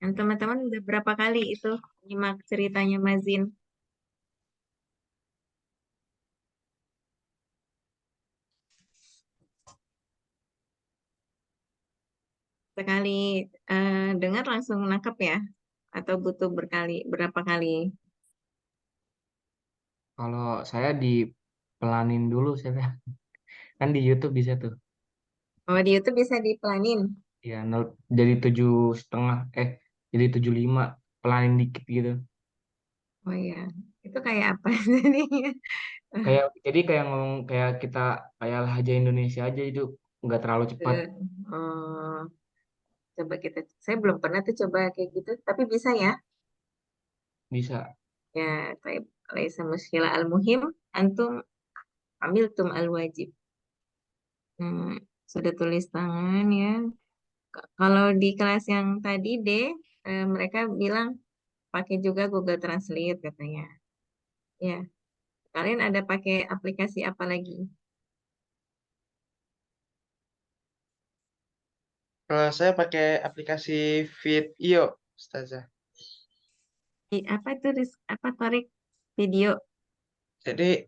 yang teman-teman udah berapa kali itu nyimak ceritanya Mazin? Sekali dengar langsung nangkep ya? Atau butuh berapa kali? Kalau saya dipelanin dulu saya kan di YouTube bisa tuh. Oh, di YouTube bisa dipelanin. Ya jadi 7,5 jadi 75 pelanin dikit gitu. Oh iya, itu kayak apa jadinya? Kayak ngomong kayak kita kayak lahja Indonesia aja itu nggak terlalu cepat Oh, coba kita. Saya belum pernah tuh coba kayak gitu, tapi bisa ya. bisa. Ya, kayak laisa muskila al-muhim antum amiltum al-wajib. Hmm, sudah tulis tangan ya. Kalau di kelas yang tadi deh, mereka bilang pakai juga Google Translate katanya. Ya, kalian ada pakai aplikasi apa lagi? Kalau saya pakai aplikasi Vidio, Ustazah. Apa itu apa tarik video? Jadi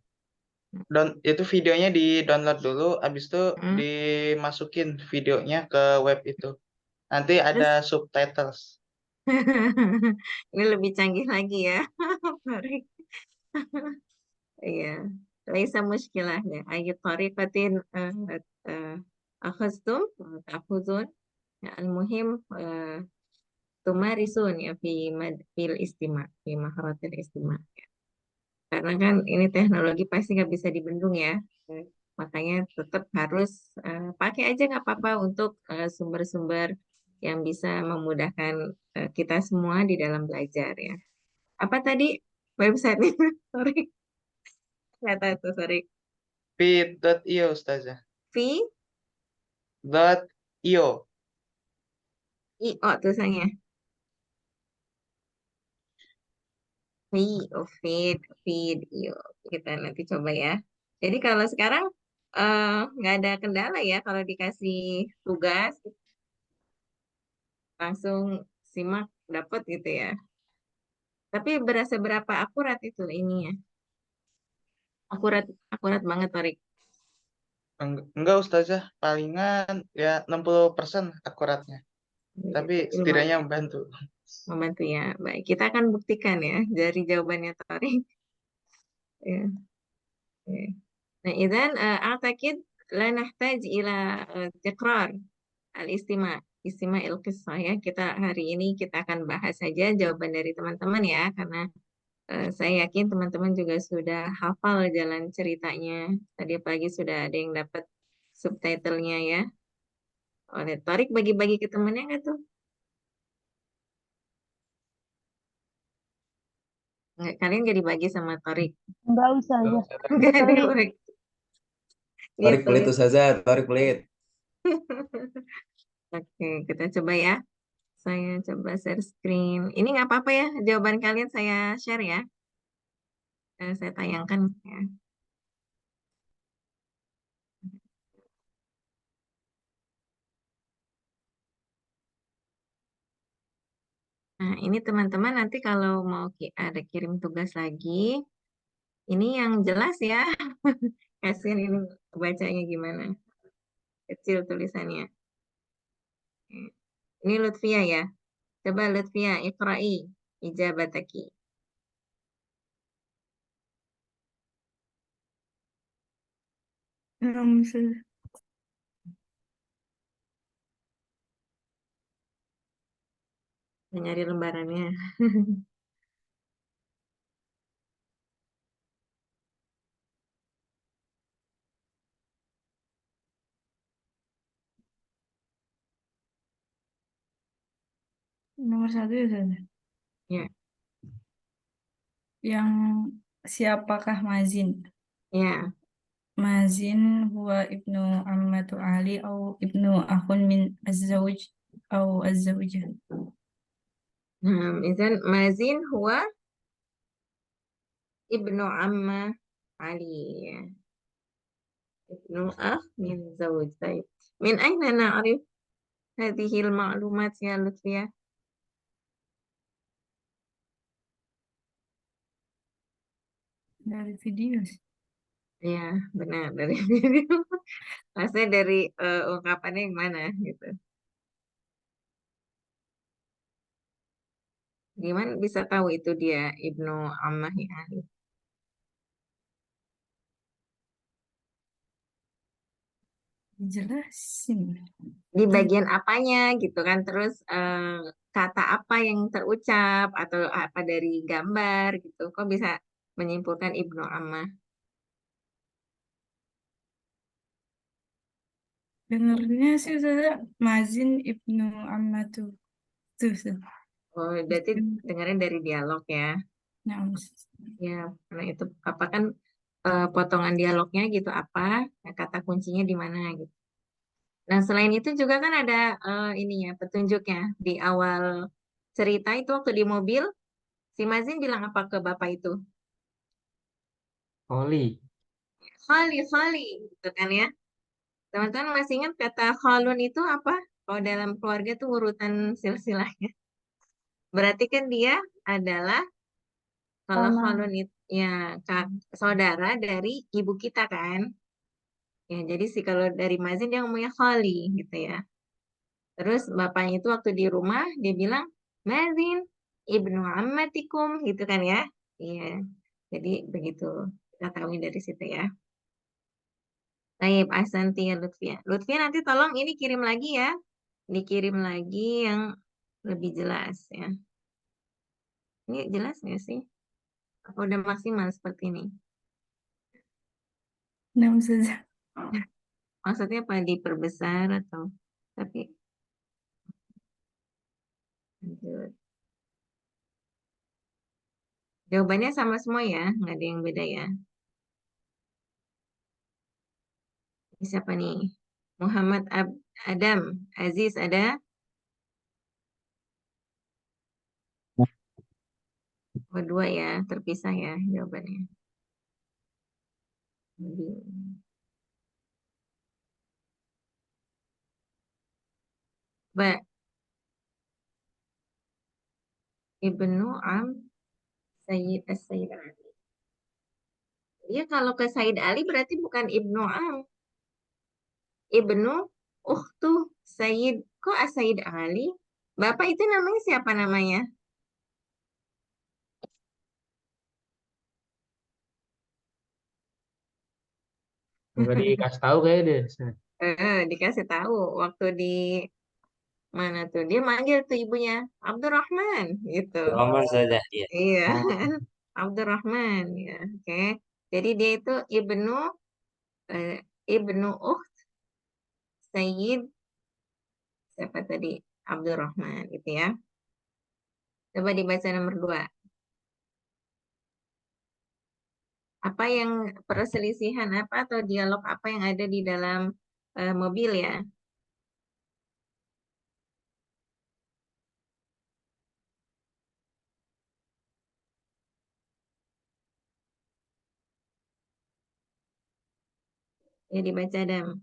itu videonya di-download dulu, habis itu Hmm. dimasukin videonya ke web itu. Nanti ada Terus subtitles. ini lebih canggih lagi ya, tarik. Iya, laisa muskilah ya. Ayat tariqatin eh, akhaztum, ta'khuzun. Ya, al-muhim tumarisun ya fil istima, fi maharatil istima. Karena kan ini teknologi pasti nggak bisa dibendung ya. Eh, Makanya tetap harus pakai aja nggak apa-apa untuk sumber-sumber yang bisa memudahkan kita semua di dalam belajar ya. Apa tadi websitenya? Sorry, nggak tahu tuh, sorry. Vid.io, Ustazah. V .io. I O tulisannya. V feed. Yuk, kita nanti coba ya. Jadi kalau sekarang nggak ada kendala ya kalau dikasih tugas langsung simak dapat gitu ya. Tapi berasa berapa akurat itu ininya? Akurat akurat banget, Torik. Enggak, Ustazah. Palingan ya 60% akuratnya. Tapi Jadi setidaknya lumayan membantu. membantu ya. Baik, kita akan buktikan ya dari jawabannya Torik. Ya, oke. Nah, idan أعتقد لا نحتاج إلى تكرار الاستماع istimewa il-qissah ya. Kita hari ini kita akan bahas saja jawaban dari teman-teman ya, karena saya yakin teman-teman juga sudah hafal jalan ceritanya. Tadi pagi sudah ada yang dapat subtitlenya ya. Oleh Torik bagi-bagi ke temennya nggak tuh? Nggak, kalian gak dibagi sama Torik. Enggak usah aja. Nggak Pelit. dibagi. Dia Tarik pelit pelit. Ustazah, tarik pelit. Oke, kita coba ya. Saya coba share screen. Ini nggak apa-apa ya, jawaban kalian saya share ya. Saya tayangkan ya. Nah, ini teman-teman nanti kalau mau ada kirim tugas lagi, ini yang jelas ya. Kasihan ini bacanya gimana. Kecil tulisannya. Ini Lutfia ya. Coba Lutfia, iqra'i ijabataki. Nyari lembarannya. Nomor satu ya, Ustazah. Ya, Yang siapakah Mazin? ya. Mazin huwa ibnu ammatu Ali atau ibnu akhun min az-zawj atau az-zawjah. Izan Mazin huwa ibnu amma Ali ya. Ibnu akh min zawj. Baik. Min aina na'rif hadhihi al-ma'lumat ya Lutfia? Dari video sih. Ya, benar dari video. Maksudnya dari ungkapannya yang mana gitu. Gimana bisa tahu itu dia Ibnu Ammah ya? Dijelasin. Di bagian apanya gitu kan, terus kata apa yang terucap atau apa dari gambar gitu, kok bisa menyimpulkan Ibnu Ammah. Dengarnya sih Ustazah Mazin Ibnu Ammatu. Tuh, Ustaz. Oh, berarti dengerin dari dialog ya. Nah, Ustaz. Ya, karena itu apa kan potongan dialognya gitu apa, kata kuncinya di mana gitu. Nah, selain itu juga kan ada ininya petunjuknya di awal cerita itu waktu di mobil si Mazin bilang apa ke bapak itu? Oli. Khali, Khali, gitu kan ya. Teman-teman masih ingat kata khalun itu apa? Kalau dalam keluarga itu urutan silsilahnya. Berarti kan dia adalah kalau khalun itu ya saudara dari ibu kita kan. Ya, jadi sih kalau dari Mazin dia ngomongnya khali gitu ya. Terus bapaknya itu waktu di rumah dia bilang Mazin ibnu ammatikum gitu kan ya. Iya. Jadi begitu. Kita tahu dari situ ya. Baik, Ahsanti ya Lutfia. Lutfia nanti tolong ini kirim lagi ya. Dikirim lagi yang lebih jelas ya. Ini jelas nggak sih? Apa udah maksimal seperti ini? Nah, Ustazah. Maksudnya apa diperbesar atau tapi lanjut. Jawabannya sama semua ya, nggak ada yang beda ya. Ini siapa nih? Muhammad Adam Aziz ada? Oh, dua ya, terpisah ya jawabannya. Ba Ibnu Sayyid As-Sayyid Ali. Dia kalau ke Sayyid Ali berarti bukan Ibnu Ibnu Ukhtu Sayyid. Kok As-Sayyid Ali? Bapak itu namanya siapa namanya? Nggak dikasih tahu kayak deh. Dikasih tahu waktu di mana tuh dia manggil tuh ibunya Abdurrahman gitu. Rahman saja, ya. Iya, Oh, Abdurrahman ya. Oke. Jadi dia itu eh, ibnu Sayyid siapa tadi? Abdurrahman gitu ya. Coba dibaca nomor dua. Apa yang perselisihan apa atau dialog apa yang ada di dalam mobil ya? Ya dibaca Dam.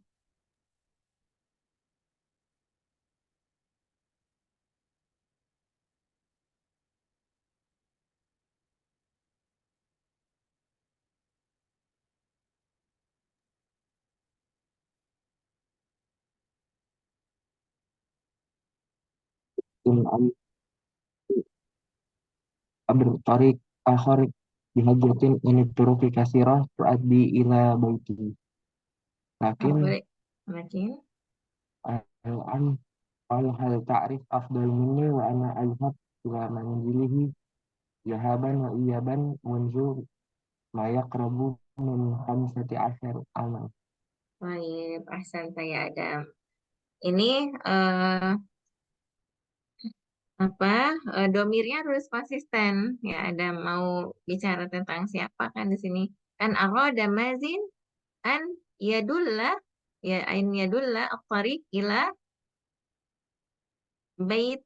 In Abdul Akhir bihajatin ini turuki kasirah tuaddi ila baiti. Oh, Lakin boleh. Lagi. al-an hal ta'rif afdal minni wa ana alhab ila manzilihi yahaban wa iyaban munzur ma yaqrabu min khamsati asyar aman. Baik, ahsan saya Adam. Ini eh, apa domirnya harus konsisten ya ada mau bicara tentang siapa kan di sini kan arada mazin an yadulla ya an yadulla at-tariq ila bait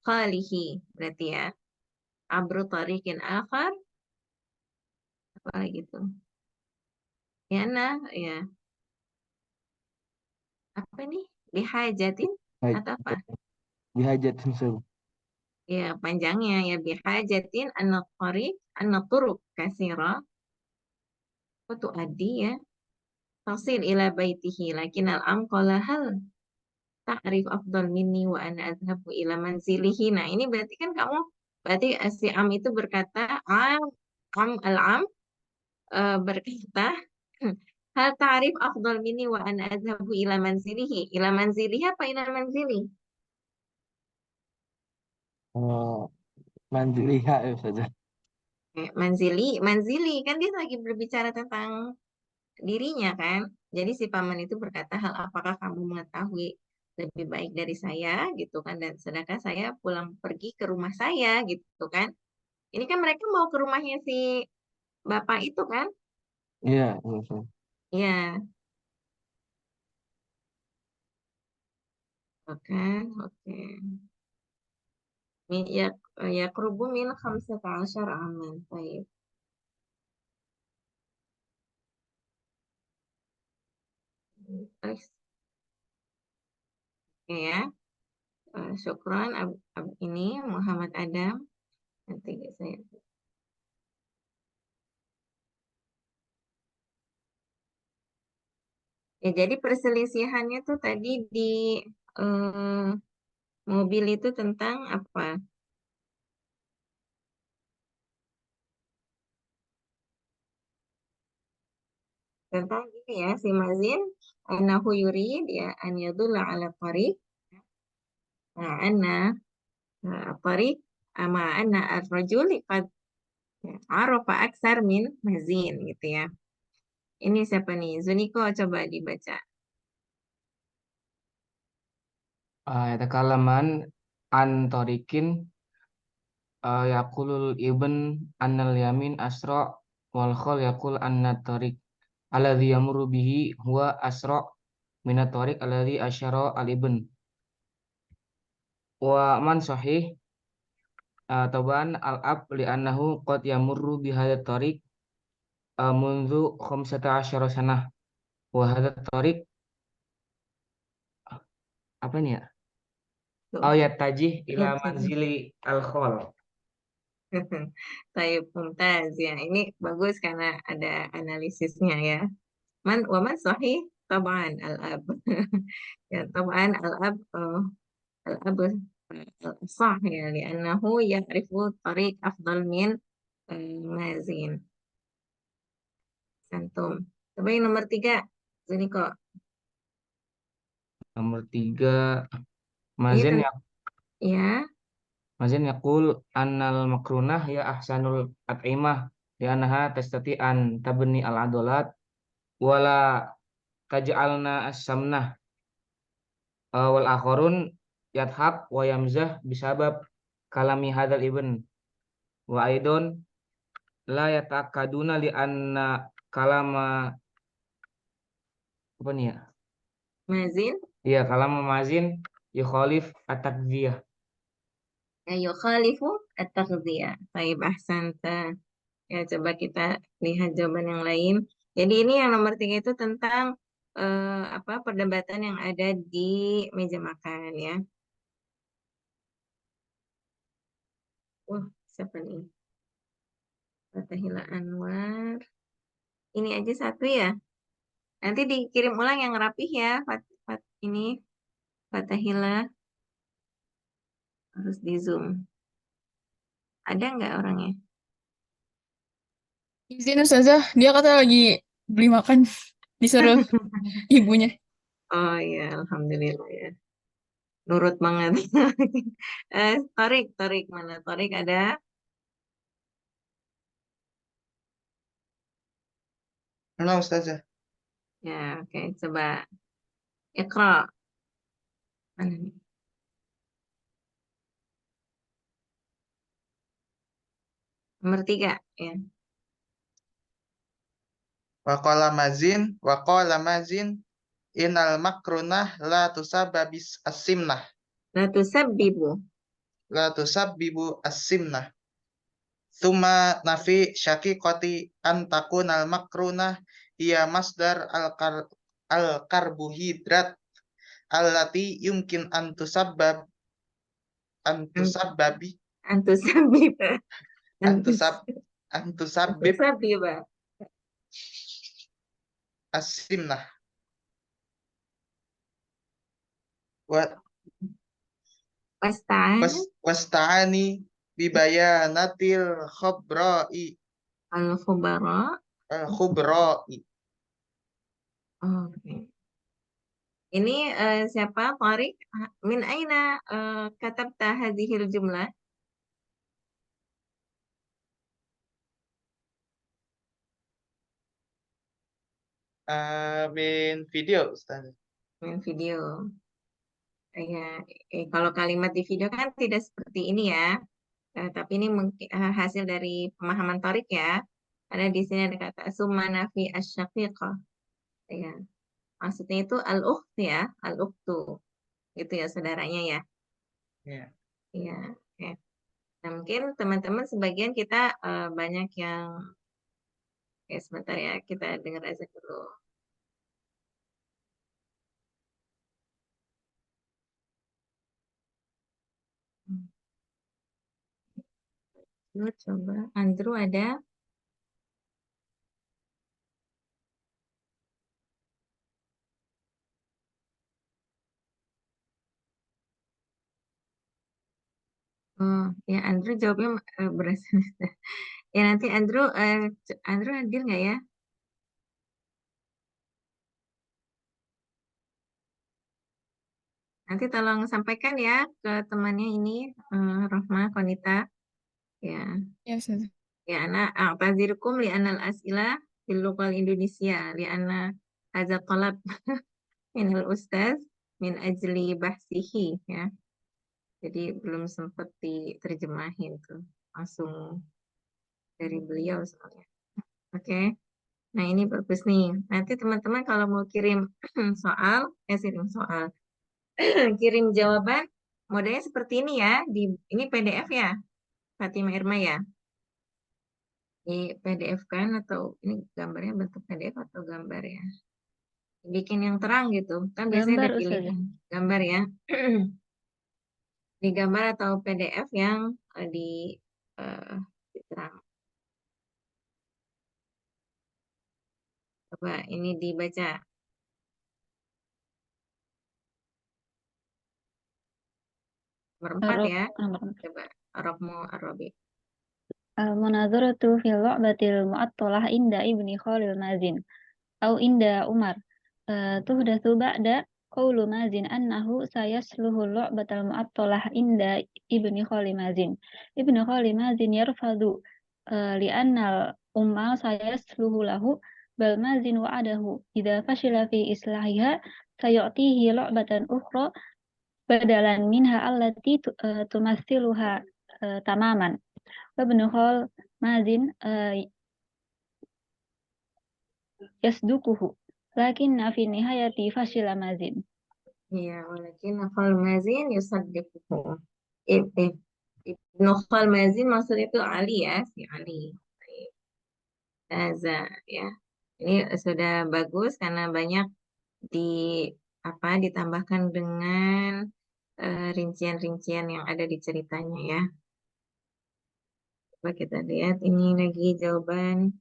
khalihi berarti ya abru tariqin akhar apa lagi tuh ya nah ya apa nih bihajatin Baik, atau apa bihajatin sel. ya panjangnya ya bihajatin an-tariq an-turuq kasira tuaddi ya. Tasil ila baitihi. Lakin al-am qala hal ta'rif afdal minni wa ana adhabu ila manzilihi. Nah, ini berarti kan kamu, berarti si am itu berkata, al-am berkata, hal ta'rif afdal minni wa ana adhabu ila manzilihi. Ila manzilihi apa ila manzili? Manziliha ya saja. Manzili kan dia lagi berbicara tentang dirinya kan. Jadi si paman itu berkata, hal apakah kamu mengetahui lebih baik dari saya gitu kan, dan sedangkan saya pulang pergi ke rumah saya gitu kan. Ini kan mereka mau ke rumahnya si bapak itu kan. Iya, iya, iya. Ya, oke, oke. Ya, ya kerubu min khamsata asyar aman. Baik. Oke ya. Syukran ini Muhammad Adam. Nanti saya. Ya, jadi perselisihannya tuh tadi di eh, mobil itu tentang apa? Tentang ini ya, si Mazin anahu yurid ya an yadulla ala tariq anna tariq ama anna ar-rajul qad arafa aksar min Mazin gitu ya. Ini siapa nih? Zuniko coba dibaca. Yatakallaman an tarikin yaqulul ibn annal yamin asra wal khal yaqul anna tariq alladhi yamurru bihi huwa asra minat tariq alladhi asyara al ibn wa man sahih taban al ab li annahu qad yamurru bi hadha tariq mundu khamsata asyara sanah wa hadha tariq apa nih ya? Tuh. Oh ya tajih ila Ya, tadi. manzili al khol. Tayyib Mumtaz ya. Ini bagus karena ada analisisnya ya. Waman sahih taban al-ab. Ya, taban al-ab al-ab sah ya li'annahu ya'rifu tariq afdal min mazin. Santum. Coba yang nomor 3. Zuniko. Nomor 3 Ini Mazin ya. Mazin yaqul annal makrunah ya ahsanul at'imah li annaha tastati an tabni al adolat wala taj'alna as-samnah wal akharun yadhak wa yamzah bisabab kalami hadzal ibn wa aidon la yatakaduna li anna kalama apa nih ya? Mazin. Iya, kalama mazin yukhalif at-takdziyah. Yukhalifu at-taghdiyah. Baik, ahsanta. Ya, coba kita lihat jawaban yang lain. Jadi ini yang nomor 3 itu tentang apa perdebatan yang ada di meja makan ya. Wah, siapa nih? Fatahila Anwar. Ini aja satu ya. Nanti dikirim ulang yang rapih ya. Ini Fatahila harus di Zoom. Ada nggak orangnya? Izin Ustazah, dia kata lagi beli makan, disuruh ibunya. Oh ya, alhamdulillah ya. Nurut banget. Torik mana? Torik ada? Nah, Ustazah. Ya, oke. Coba Iqra. Mana nih? Nomor 3 ya. Waqala mazin inal makrunah la tusababis as-simnah. La tusabbibu. La tusabbibu as-simnah. Thumma nafi syaqiqati an takunal makrunah hiya masdar al-karbohidrat allati yumkin an tusabbabi Antusabbiba. an tusab an tusabbib Antusabbiba. as-simnah wa Wasta'ana wasta'ani bibayanatil khabra'i al-khubara. al-khubra'i. Oke. Ini siapa? Tariq? Min aina katabta hadhil jumlah? Min video Ustaz. Min video. Ya, kalau kalimat di video kan tidak seperti ini ya. Tapi ini mungkin hasil dari pemahaman Tariq ya. Karena di sini ada kata summa nafi asyaqiqah. Ya. Maksudnya itu al-ukht ya, al-ukhtu. Itu ya saudaranya ya. Ya. Iya, oke. Nah, mungkin teman-teman sebagian kita banyak yang sebentar ya, kita dengar aja dulu. Coba Andrew ada? Oh, ya Andrew jawabnya berasal. Ya nanti Andrew, Andrew hadir nggak ya? Nanti tolong sampaikan ya ke temannya ini, Rohma, Konita. Ya, Ya, Ustaz. ya anak a'tazirkum li anal as'ilah fil lughal Indonesia li anna hadza talab minal ustaz min ajli bahsihi ya. Jadi belum sempat diterjemahin tuh. Langsung dari beliau soalnya. Oke. Nah, ini bagus nih. Nanti teman-teman kalau mau kirim soal, kirim soal, kirim jawaban, modelnya seperti ini ya. Ini PDF ya, Fatima Irma ya. Di PDF kan atau ini gambarnya bentuk PDF atau gambar ya? Bikin yang terang gitu. Kan biasanya ada Gambar Ustazah. pilihan gambar ya. Di gambar atau PDF yang diterang. Coba ini dibaca. Nomor 4 ya. Nomor 4. Coba Arabmu Arabi. Al-munazaratu fil lu'batil mu'attalah inda ibni Khalil Mazin au inda Umar. Tuhdatsu ba'da qawlu Mazin annahu sayasluhu lu'batal mu'attalah inda ibni Khalil Mazin. Ibnu Khalil Mazin yarfadu li'annal umma sayasluhu lahu bal Mazin wa'adahu idza fashila fi islahiha sayu'tihi lu'batan ukhra badalan minha allati tumathiluha tamaman. Ibnu Khal Mazin yasdukuhu lakinna fi nihayati fashila Mazin. Iya, walakin Khalmazin yusaddiquhu. Ibnu Khalmazin maksud itu Ali ya, si Ali. Taza ya. Ini sudah bagus karena banyak di ditambahkan dengan rincian-rincian yang ada di ceritanya ya. Coba kita lihat ini lagi jawaban.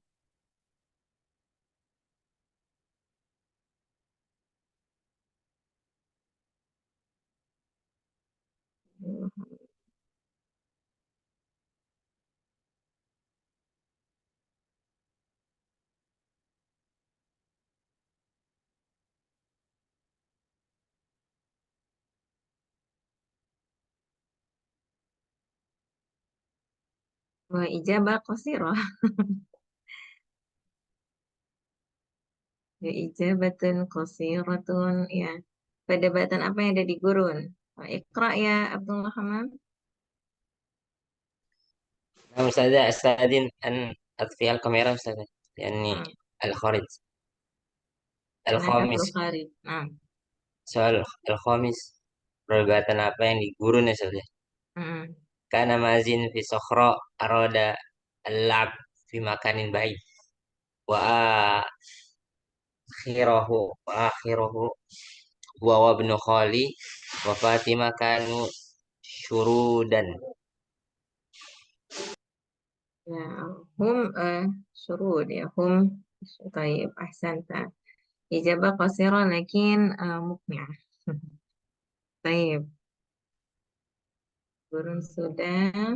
Wah, ijabah qasirah. Ya, ijabatun qasiratun ya. Perdebatan apa yang ada di gurun? Iqra ya Abdullah Hamam. نعم أستاذة أستأذن أن أطفئ الكاميرا أستاذة لأني الخارج Silakan الخامس Khalid. Nah. soal الخامس perdebatan apa yang di gurun ya Ustazah karena mazin fi sokhra aroda al-lab fi makanin baik wa akhirahu wa ibnu khali wa Fatimah kanu syurudan. Ya, hum syurud ya, hum taib ahsanta. إجابة قصيرة لكن مقنعة. طيب gurun sudah.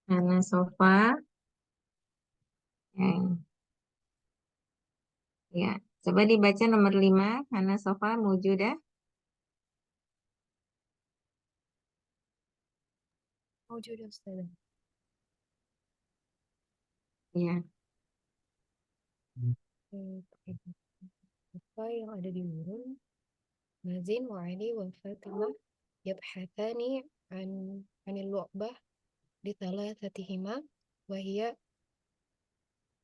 Hana sofa. Ya, coba dibaca nomor 5. Hana sofa mujudah. موجودة أستاذة. Ya. Apa yang ada di Murun? Mazin wa Ali wa Fatimah yabhathani anil lu'bah di thalathatihima wa hiya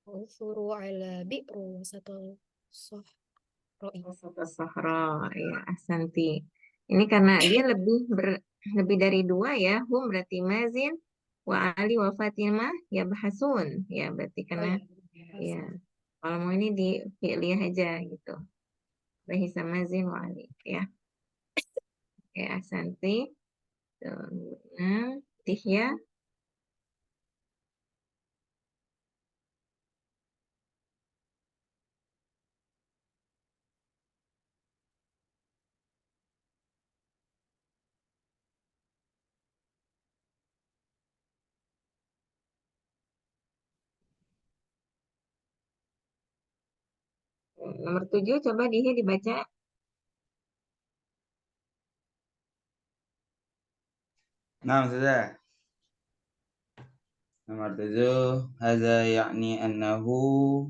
unsuru ala bi'ru wasatul sahra'i. Wasatul sahra. Ya, ahsanti. Ini karena dia lebih dari 2 ya. Hum berarti Mazin wa Ali wa Fatimah ya bahasun. Ya, berarti karena ya. Kalau mau ini di fi'liyah aja gitu. Bahisa Mazin wa Ali ya. Oke, ahsanti. Nah, Tihya. Nomor 7 coba dibaca. Nah, sudah. Nomor 7, hadza ya'ni annahu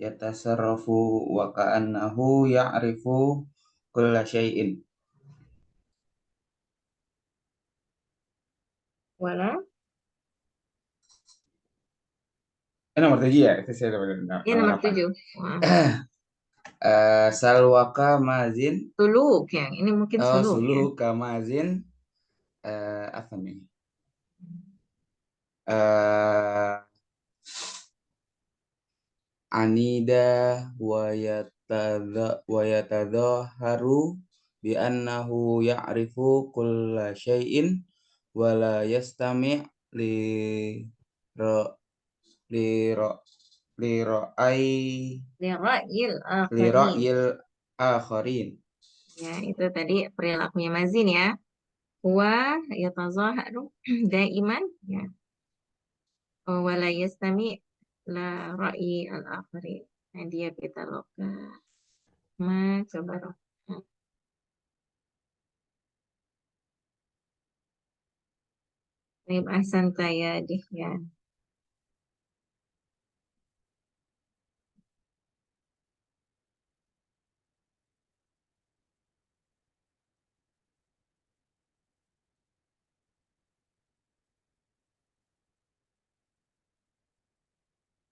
yatasarrafu wa ka'annahu ya'rifu kulla syai'in. Wala. Nomor 7 ya? Itu saya dapat Ya, nomor 7. Salwaka mazin. Suluk ya. Ini mungkin suluk ya. Suluka mazin. Apa nih? Anida wa yatadhaharu bi annahu ya'rifu kulla syai'in wa la yastami' li ra'yil akharin. Ya, itu tadi perilakunya Mazin ya. Wa yatazaharu daiman ya. Wa la yastami' la ra'yi al-akharin. Nah, dia kita loka. Coba roh. Baik, ahsanta ya Dihya.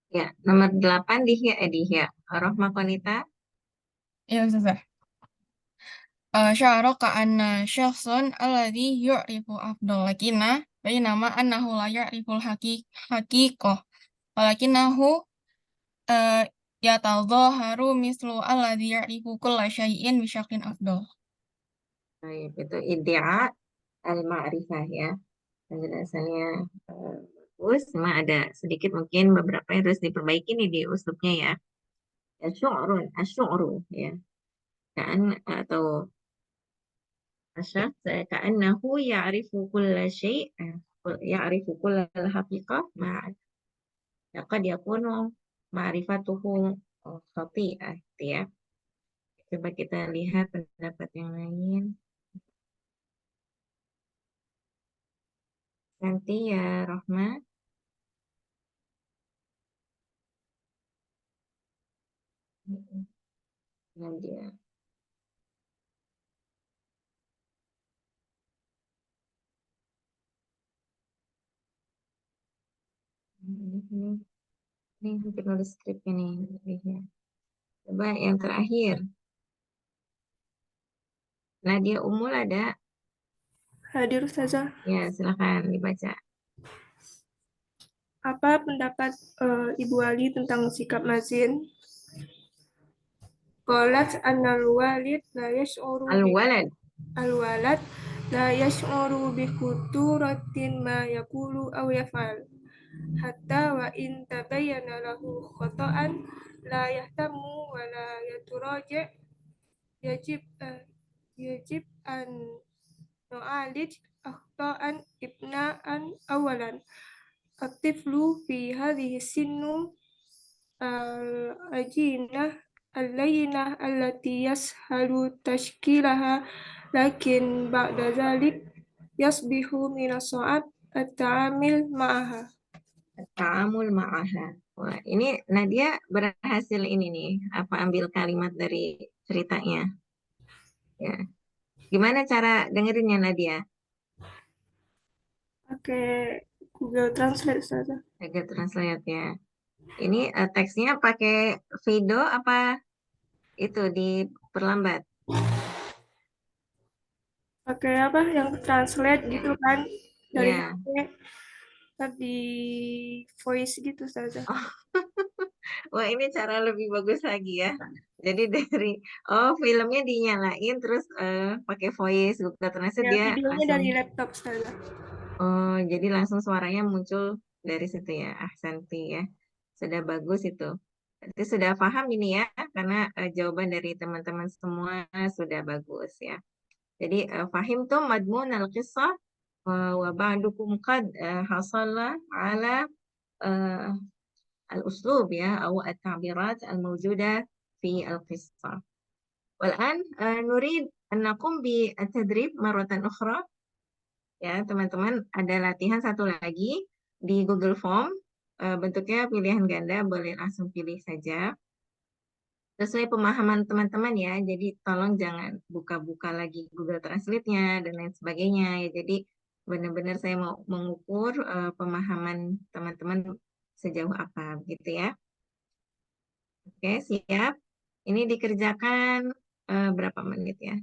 Ya, nomor 8 Dihya. Rohma Konita. Ya, Ustazah. Sya'ara ka'anna syakhsun alladhi yu'rifu afdal lakina bainama annahu la ya'riful haqiqah walakinahu yatadhaharu mislu alladhi ya'rifu kulla syai'in bisyaklin afdal. Baik, itu iddia al-ma'rifah ya. Penjelasannya bagus, cuma ada sedikit mungkin beberapa yang harus diperbaiki nih di uslubnya ya. Asy'urun ya. Kan atau asyakhs ka'annahu ya'rifu kulla syai' ya'rifu kulla al-haqiqah qad yakunu ma'rifatuhu khati'ah gitu ya. Coba kita lihat pendapat yang lain. Nanti ya Rohma. Nadia. Ini hampir nulis skrip ini. Ya. Coba yang terakhir. Nadia Umul ada? Hadir Ustazah. Ya, silakan dibaca. Apa pendapat Ibu Ali tentang sikap Mazin? Qalat annal walid la yash'uru al-walad la yash'uru bi khuturatin ma yaqulu aw yaf'al حتى وإن تبين له خطأ لا يهتم ولا يتراجع يجب أن نعالج أخطاء ابناء. أولا الطفل في هذه السن العجينة اللينة التي يسهل تشكيلها، لكن بعد ذلك يصبح من الصعب التعامل معها. Ta'amul ma'aha. Wah, ini Nadia berhasil ini nih, apa ambil kalimat dari ceritanya. Ya. Gimana cara dengerinnya Nadia? Pakai Google Translate saja. Google Translate ya. Ini teksnya pakai video apa itu diperlambat? Pakai apa yang translate gitu kan dari Ya. HP, tapi voice gitu saja. Wah, ini cara lebih bagus lagi ya. Jadi filmnya dinyalain terus pakai voice Google Translate Ya, dia videonya langsung. dari laptop saja. Oh, jadi langsung suaranya muncul dari situ ya. Ahsanti ya. Sudah bagus itu. Berarti sudah paham ini ya, karena jawaban dari teman-teman semua sudah bagus ya. Jadi fahim tuh madmun al-qissah wa ba'dukum qad hasala ala al-uslub ya atau at-ta'birat al-mawjuda fi al-qissah. Wal'an nurid an naqum bi at-tadrib maratan ukhra. Ya, teman-teman, ada latihan satu lagi di Google Form. Bentuknya pilihan ganda, boleh langsung pilih saja. Sesuai pemahaman teman-teman ya, jadi tolong jangan buka-buka lagi Google Translate-nya dan lain sebagainya. Ya, jadi benar-benar saya mau mengukur pemahaman teman-teman sejauh apa, gitu ya. Oke, siap. Ini dikerjakan berapa menit ya?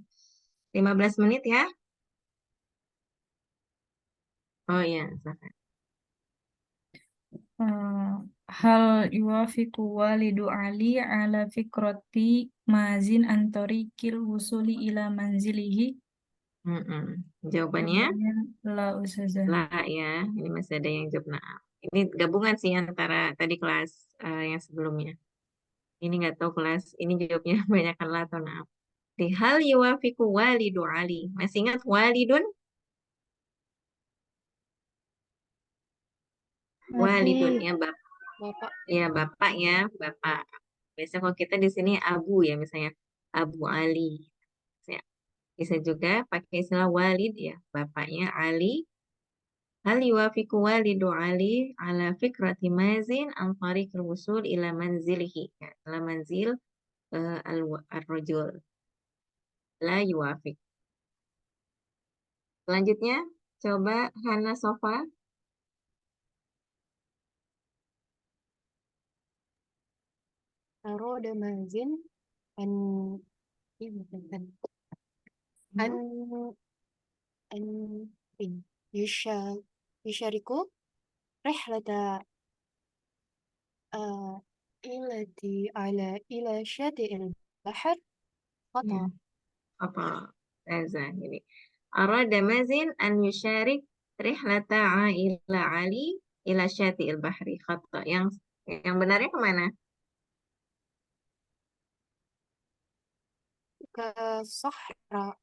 15 menit ya? Oh iya, silakan. Hal yuwafiqu walidu Ali ala fikrati mazin antorikil wusuli ila manzilihi? Jawabannya La Ustazah. lah ya. Ini masih ada yang jawab na'am. Ini gabungan sih antara tadi kelas yang sebelumnya. Ini nggak tahu kelas ini jawabnya banyakkan lah atau na'am. Di hal yuwafiqu walidu Ali. Masih ingat walidun? Walidun ya bapak. Bapak. Ya bapak ya, bapak. Biasanya kalau kita di sini abu ya, misalnya Abu Ali. Ya. Bisa juga pakai istilah walid ya, bapaknya Ali. Hal yuwafiqu walidu Ali ala fikrati mazin an tariqil wusul ila manzilihi. Ya, ila manzil al-rajul. La yuwafiq. Selanjutnya, coba Hana Sofa. أراد مازن أن إيه مثلا أن أن يشاركوا رحلة إلى شاطئ البحر خطأ. Apa? Ini. Arada Mazin an yusharik rihlata ila Ali ila syati'il bahri khata. Yang benarnya kemana? Ke Sahra.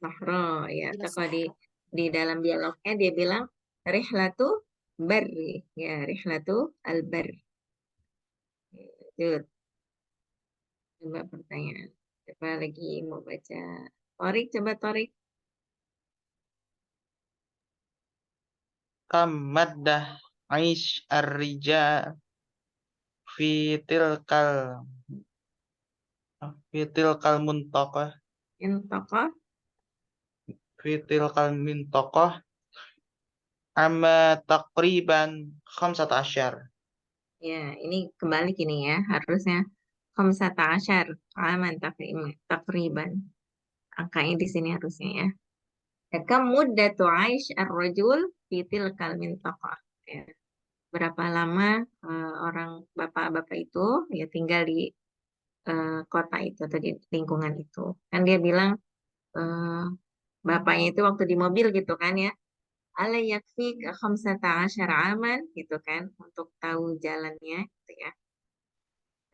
Sahra ya. Ila Kalau Sahra. di dalam dialognya dia bilang rihlatu barri ya, rihlatu al-bar. Lanjut. Coba pertanyaan. Coba lagi mau baca. Torik, coba Torik. Kam maddah aish ar-rijal fi tilkal muntaqah Intaqah. fi tilkal mintaqah amma taqriban 15. Ya, ini kebalik ini ya. Harusnya 15 aman takriban. Angkanya di sini harusnya ya. Kam muddatu aish ar-rajul fi tilkal mintaqah. Ya. Berapa lama orang bapak-bapak itu ya tinggal di kota itu atau di lingkungan itu. Kan dia bilang bapaknya itu waktu di mobil gitu kan ya. ala yakfik 15 aman gitu kan untuk tahu jalannya gitu ya.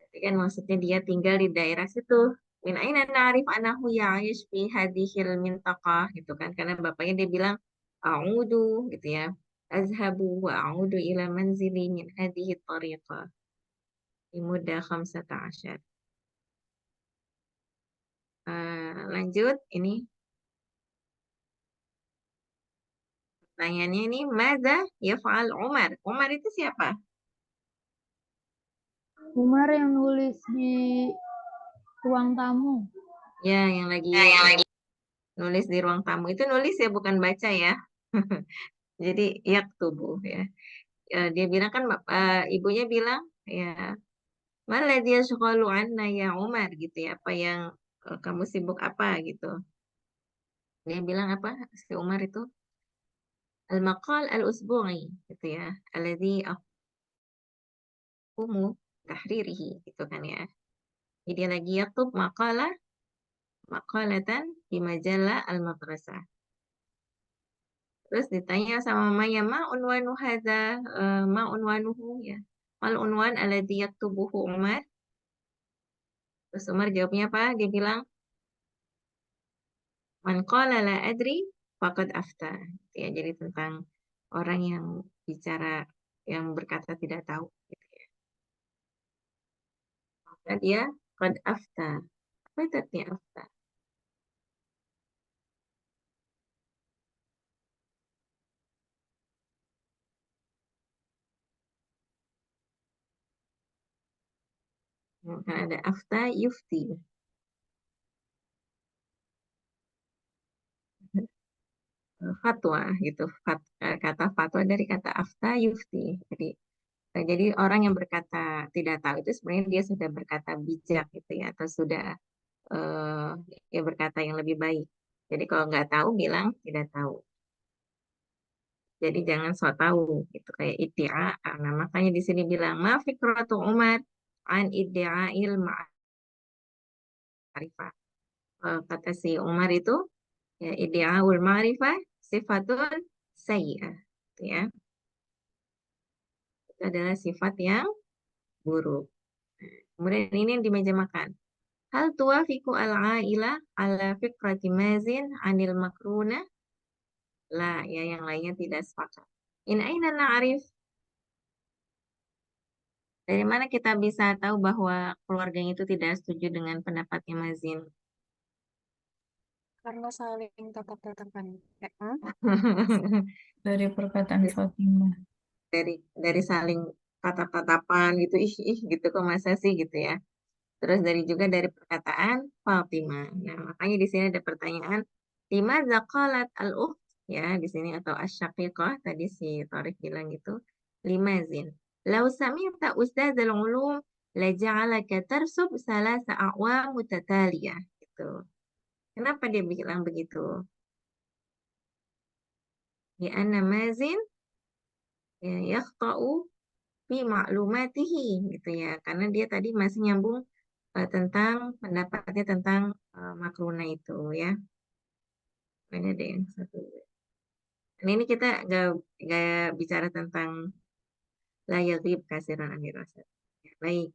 Jadi kan maksudnya dia tinggal di daerah situ. Min aina na'rif anahu ya'ish fi hadhil mintaqah gitu kan karena bapaknya dia bilang a'udu gitu ya. Azhabu wa a'udu ila manzili min hadhihi tariqah. Di muda 15. Lanjut ini pertanyaannya ini madza yaf'al Umar? Umar itu siapa? Umar yang nulis di ruang tamu. Ya, yang lagi nulis di ruang tamu itu nulis ya bukan baca ya. Jadi yaktubu ya. Dia bilang kan ibunya bilang ya malah dia syukalu anna ya Umar gitu ya. Apa yang kamu sibuk apa gitu. Dia bilang apa si Umar itu al-maqal al-usbu'i gitu ya. Alladhi aqumu tahririhi gitu kan ya. Jadi dia lagi yaktub maqalatan di majalah al-madrasah. Terus ditanya sama Maya, ma unwanu hadza, ma unwanuhu ya. Mal unwan alladhi yaktubuhu Umar. Terus Umar jawabnya apa? Dia bilang, man qala la adri faqad afta. Ya, jadi tentang orang yang bicara, yang berkata tidak tahu. Gitu ya. Maka dia qad afta. Apa itu artinya afta? Kan ada afta yufti. Fatwa gitu. Kata fatwa dari kata afta yufti. Jadi orang yang berkata tidak tahu itu sebenarnya dia sudah berkata bijak gitu ya, atau sudah ya berkata yang lebih baik. Jadi kalau nggak tahu bilang tidak tahu. Jadi jangan sok tahu gitu kayak iddia. Nah makanya di sini bilang ma fikratu Umar an iddia'il ma'rifah. Kata si Umar itu ya iddia'ul ma'rifah sifatun sayyi'ah. Gitu ya. Itu adalah sifat yang buruk. Kemudian ini yang di meja makan. Hal tuwafiqu al-a'ilah ala fikrati mazin anil makruna? La, ya yang lainnya tidak sepakat. In aina na'rif? Dari mana kita bisa tahu bahwa keluarganya itu tidak setuju dengan pendapatnya Mazin? Karena saling tatap-tatapan. Dari perkataan Fatimah. Dari saling tatap-tatapan gitu, ih gitu kok masa sih gitu ya. Terus juga dari perkataan Fatimah. Nah, makanya di sini ada pertanyaan, lima zaqalat al-ukht ya di sini atau asyaqiqah tadi si Tariq bilang gitu. Lima zin. Lau sami'ta ustadzal ulum la ja'alaka tarsub salasa a'wam mutataliyah gitu. Kenapa dia bilang begitu? Ya anna mazin ya yakhta'u fi ma'lumatihi gitu ya. Karena dia tadi masih nyambung tentang pendapatnya tentang makruna itu ya. Ini ada yang satu. Ini kita gak bicara tentang layak rib kasiran akhir rasa. Ya, baik.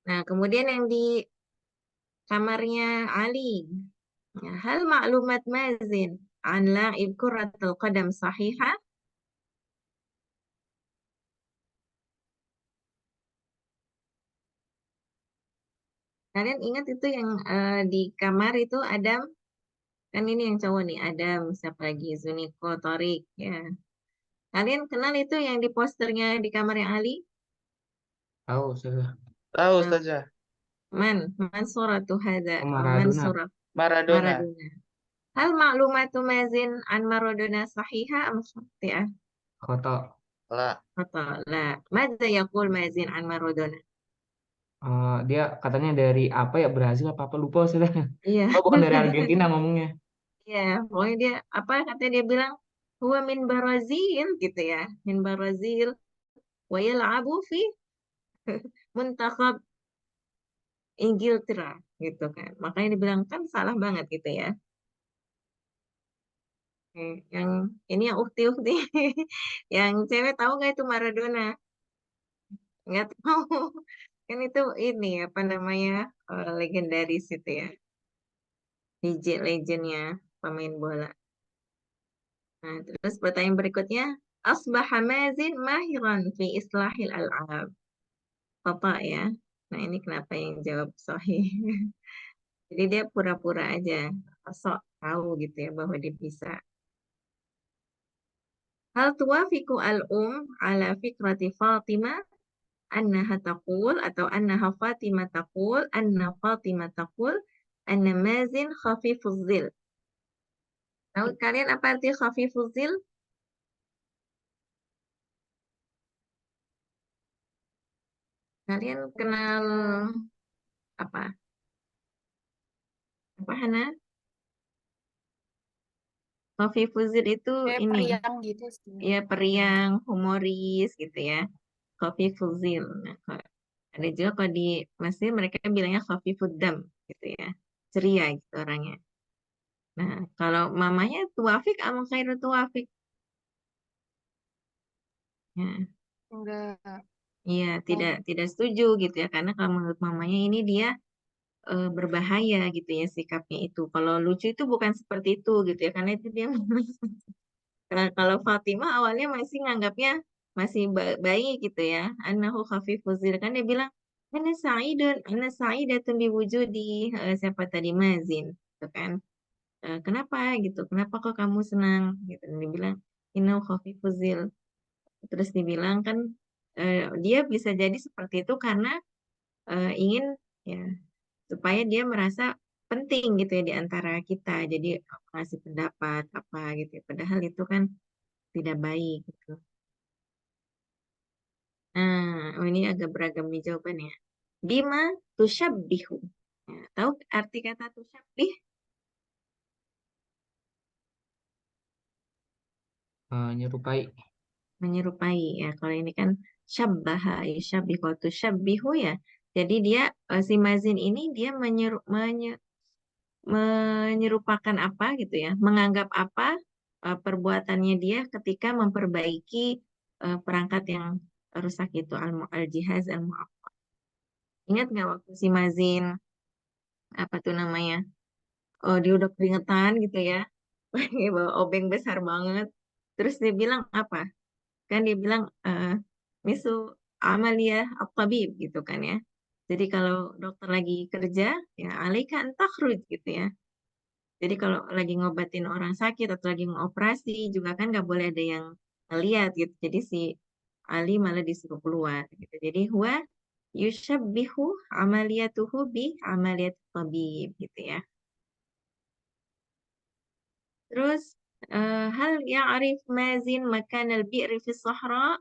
Nah, kemudian yang di kamarnya Ali. Ya, hal maklumat mazin an la'ib kuratul qadam sahihah? Kalian ingat itu yang di kamar itu Adam? Kan ini yang cowok nih, Adam, siapa lagi? Zuniko, Torik, ya. Kalian kenal itu yang di posternya di kamarnya Ali? Tahu sudah. Tahu Nah, saja. Man suratu hadza? Man Maradona. surah Maradona. Maradona. Hal maklumatu mazin an Maradona sahiha am khati'ah? Khoto. La. Khata. La. Madza yaqul mazin an Maradona? Dia katanya dari apa ya, Brazil apa lupa sudah. Iya. Oh, bukan dari Argentina ngomongnya. Iya, pokoknya dia apa katanya dia bilang huwa min Brazil gitu ya. Min Brazil wa yal'abu fi muntakhab Ingilterra gitu kan. Makanya dibilang kan salah banget gitu ya. Yang ini yang ukti-ukti. Yang cewek tahu nggak itu Maradona? Nggak tahu. Kan itu ini apa namanya legendaris itu ya. Legendnya pemain bola. Nah, terus pertanyaan berikutnya. Asbaha Mazin mahiran fi islahil al'ab. Papa ya. Nah ini kenapa yang jawab sahih. Jadi dia pura-pura aja. Sok tahu gitu ya bahwa dia bisa. Hal tuwafiqu ala fikrati Fatimah annaha taqul atau annaha Fatimah taqul anna Fatimah taqul anna Mazin khafifuz zil. Tahu kalian apa arti khafifuz zil? Kalian kenal apa? Apa Hana? Khafifuz zil itu Kayak ini. periang gitu sih. Ya periang, humoris gitu ya. Khafifuz zil. Nah, ada juga kalau di Mesir mereka bilangnya khafifud dam gitu ya. Ceria gitu orangnya. Nah, kalau mamanya Tuafik ama Khairu Tuafik. Ya, Enggak. iya, tidak setuju gitu ya karena kalau menurut mamanya ini dia berbahaya gitu ya sikapnya itu. Kalau lucu itu bukan seperti itu gitu ya karena itu dia Nah, kalau Fatimah awalnya masih nganggapnya masih baik gitu ya. Annahu khafifuz zil kan dia bilang ana sa'idatun biwujudi siapa tadi Mazin gitu kan. Kenapa gitu? Kenapa kok kamu senang gitu? Dan dia bilang innahu khafifuz zil. Terus dibilang kan dia bisa jadi seperti itu karena ingin ya supaya dia merasa penting gitu ya di antara kita. Jadi ngasih pendapat apa gitu ya. Padahal itu kan tidak baik gitu. Nah, oh ini agak beragam nih jawabannya. Bima tusyabbihu. Ya, tahu arti kata tusyabbih? Menyerupai. Menyerupai ya. Kalau ini kan syabbaha, yusyabbihu. Kalau tusyabbihu ya. Jadi dia si mazin ini dia menyerupakan apa gitu ya. Menganggap apa perbuatannya dia ketika memperbaiki perangkat yang rusak itu al-jihaz al-mu'aqqat. Ingat nggak waktu si mazin apa tuh namanya? Oh, dia udah keringetan gitu ya. Dia bawa obeng besar banget. Terus dia bilang apa? Kan dia bilang misu amalia at-tabib gitu kan ya. Jadi kalau dokter lagi kerja, ya alaika an takhruj gitu ya. Jadi kalau lagi ngobatin orang sakit atau lagi ngoperasi juga kan nggak boleh ada yang ngeliat gitu. Jadi si Ali malah disuruh keluar gitu. Jadi huwa yushabbihu amaliyatuhu bi amaliyat tabib gitu ya. Terus hal ya'rif Mazin makan al-bi'ri fi sahra?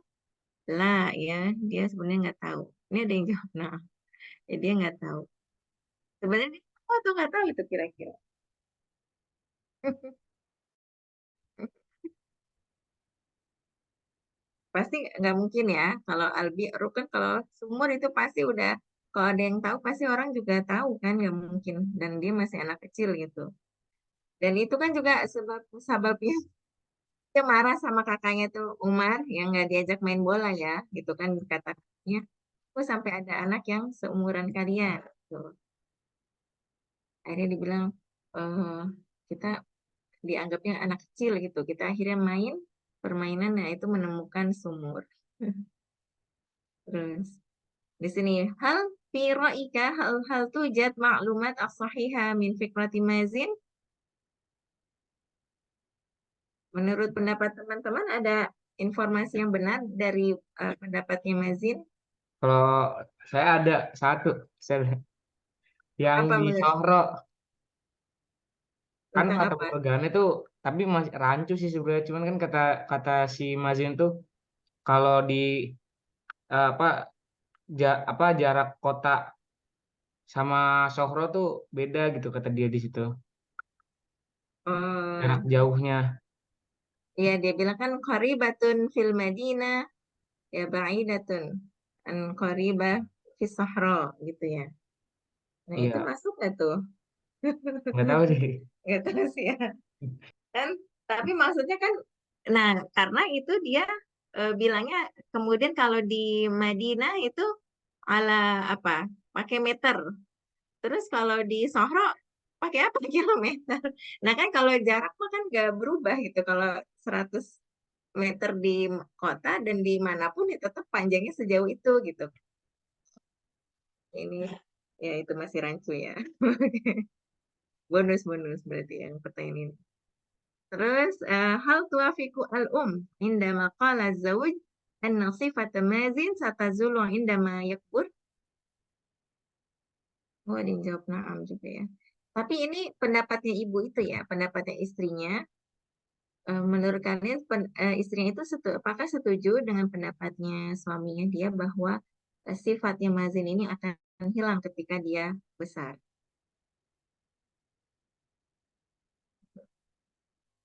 Lah ya, dia sebenarnya nggak tahu. Ini ada yang jawab. Nah, ya dia nggak tahu. Sebenarnya dia tahu atau nggak tahu itu kira-kira. Pasti nggak mungkin ya. Kalau al-bi'ru kan kalau sumur itu pasti udah. Kalau ada yang tahu pasti orang juga tahu kan nggak mungkin. Dan dia masih anak kecil gitu. Dan itu kan juga sebabnya dia marah sama kakaknya tuh Umar yang nggak diajak main bola ya, gitu kan kata-katanya. Kok sampai ada anak yang seumuran kalian? Tuh. Akhirnya dibilang eh kita dianggapnya anak kecil gitu. Kita akhirnya main permainan nah itu menemukan sumur. Terus di sini hal fi ra'ika hal tujad maklumat as-sahihah min fikrati Mazin. Menurut pendapat teman-teman ada informasi yang benar dari pendapatnya Mazin? Kalau saya ada satu, yang Apa di menurut Sohro kan tentang kata apa? Morgana itu, tapi masih rancu sih sebenarnya. Cuman kan kata kata si Mazin tuh kalau di apa apa jarak kota sama Sohro tuh beda gitu kata dia di situ. Jarak Oh, jauhnya. iya dia bilang kan qaribatun fil Madinah ya ba'idatun an qaribah fis Sahra gitu ya. Nah itu Iya, masuk nggak tuh? nggak tahu sih. Nggak tahu sih ya. Kan Tapi maksudnya kan, nah karena itu dia bilangnya kemudian kalau di Madinah itu ala apa? Pakai meter. Terus kalau di Sohro pakai apa? Kilometer. Nah kan kalau jarak mah kan nggak berubah gitu. Kalau 100 meter di kota dan dimanapun ya tetap panjangnya sejauh itu gitu. Ini ya itu masih rancu ya. Bonus-bonus berarti yang pertanyaan ini. Terus hal tuafiku al-um indama qala zawj anna sifata mazin satazulu indama yakbur. Oh, dijawab na'am juga ya. Tapi ini pendapatnya ibu itu ya, pendapatnya istrinya. Menurut kalian istrinya itu apakah setuju dengan pendapatnya suaminya dia bahwa sifatnya mazin ini akan hilang ketika dia besar?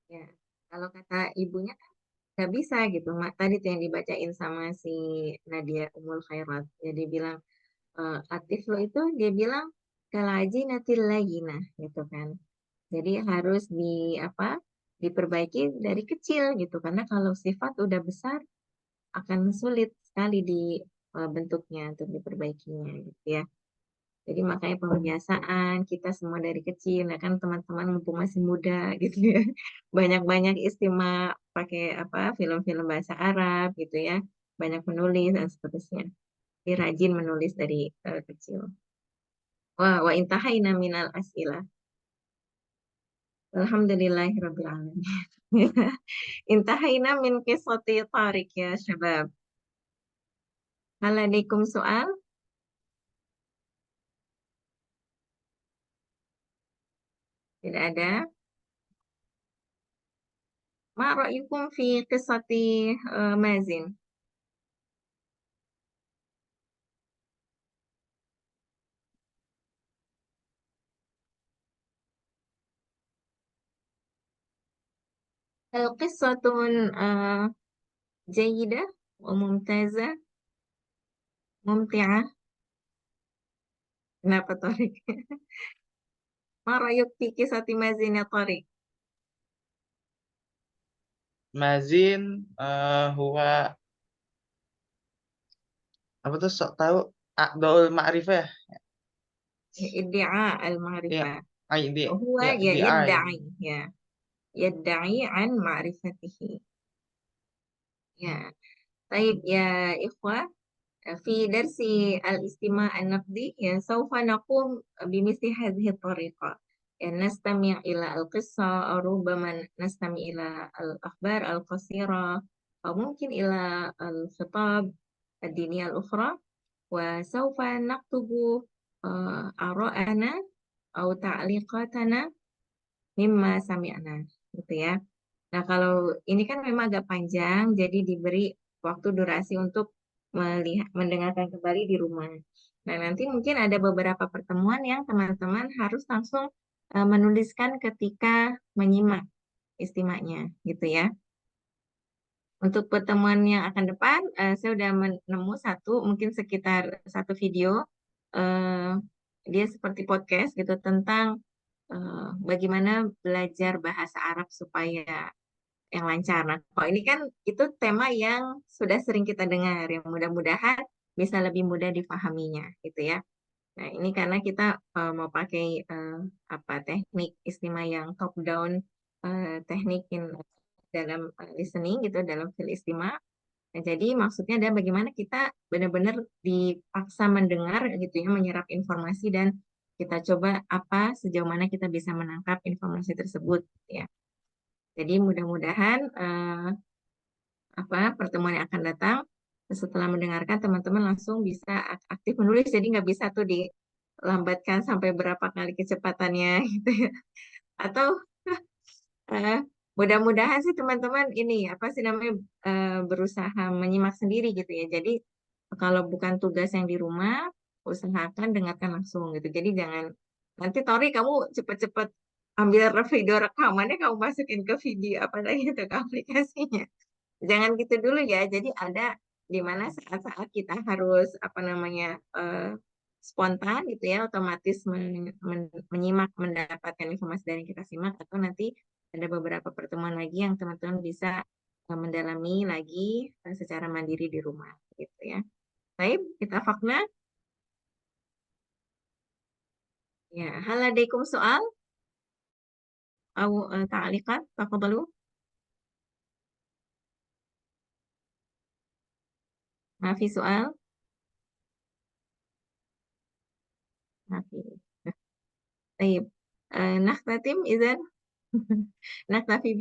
Ya, kalau kata ibunya kan nggak bisa gitu. Tadi tuh yang dibacain sama si Nadia Umul Khairat. Jadi bilang aktif lo itu dia bilang kalaji natil lagi nah gitu kan. Jadi harus apa diperbaiki dari kecil gitu karena kalau sifat udah besar akan sulit sekali di bentuknya untuk diperbaikinya gitu ya. Jadi makanya pembiasaan kita semua dari kecil, ya kan teman-teman mumpung masih muda gitu ya, banyak-banyak istimewa pakai apa film-film bahasa Arab gitu ya, banyak menulis dan seterusnya. Jadi rajin menulis dari kecil. Wa intahaina minal as'ilah. Alhamdulillahirabbil alamin. Intahaina min qissati Tariq ya syabab. Hal alaikum soal? Tidak ada. Ma ra'yukum fi qissati Mazin? هل قصة جيدة وممتازة ممتعة؟ Kenapa Torik? Ma ra'yuk fi qissati Mazin ya Torik? Mazin huwa apa tuh sok tahu Aqdaul Ma'rifah ya? Iddi'a Ya, al-ma'rifah. ide Huwa ya ya DI. yadda'i ya. Yadda'i an ma'rifatihi. Ya. Baik ya ikhwah. في درس الاستماع النقدي سوف نقوم بمثل هذه الطريقة نستمع إلى القصة أو ربما نستمع إلى الأخبار القصيرة أو ممكن إلى الخطاب الدينية الأخرى وسوف نكتب آراءنا أو تعليقاتنا مما سمعنا gitu ya. Nah, kalau ini kan memang agak panjang, jadi diberi waktu durasi untuk mendengarkan kembali di rumah. Nah, nanti mungkin ada beberapa pertemuan yang teman-teman harus langsung menuliskan ketika menyimak istimanya, gitu ya. Untuk pertemuan yang akan depan, saya sudah menemu mungkin sekitar satu video, dia seperti podcast gitu tentang bagaimana belajar bahasa Arab supaya yang lancar. Nah, kalau ini kan itu tema yang sudah sering kita dengar, yang mudah-mudahan bisa lebih mudah difahaminya, gitu ya. Nah, ini karena kita mau pakai apa teknik istimewa yang top down, teknik dalam listening gitu, dalam fil istimewa. Nah, jadi maksudnya adalah bagaimana kita benar-benar dipaksa mendengar gitu ya, menyerap informasi dan kita coba sejauh mana kita bisa menangkap informasi tersebut, ya. Jadi mudah-mudahan pertemuan yang akan datang setelah mendengarkan teman-teman langsung bisa aktif menulis. Jadi nggak bisa tuh dilambatkan sampai berapa kali kecepatannya gitu ya. Atau mudah-mudahan sih teman-teman ini apa sih namanya berusaha menyimak sendiri gitu ya. Jadi kalau bukan tugas yang di rumah, usahakan dengarkan langsung gitu. Jadi jangan nanti Tori kamu cepet-cepet ambil video rekamannya kamu masukin ke video apa lagi itu ke aplikasinya. Jangan gitu dulu ya. Jadi ada di mana saat-saat kita harus apa namanya spontan gitu ya, otomatis menyimak, mendapatkan informasi dari yang kita simak atau nanti ada beberapa pertemuan lagi yang teman-teman bisa mendalami lagi secara mandiri di rumah gitu ya. Baik, kita fakna. Ya, hal ladaikum soal? Atau ta'aliqat? Tafadhalu. Ma fi soal? Ma fi. Baik. Nakhtatim idzan. Naktafi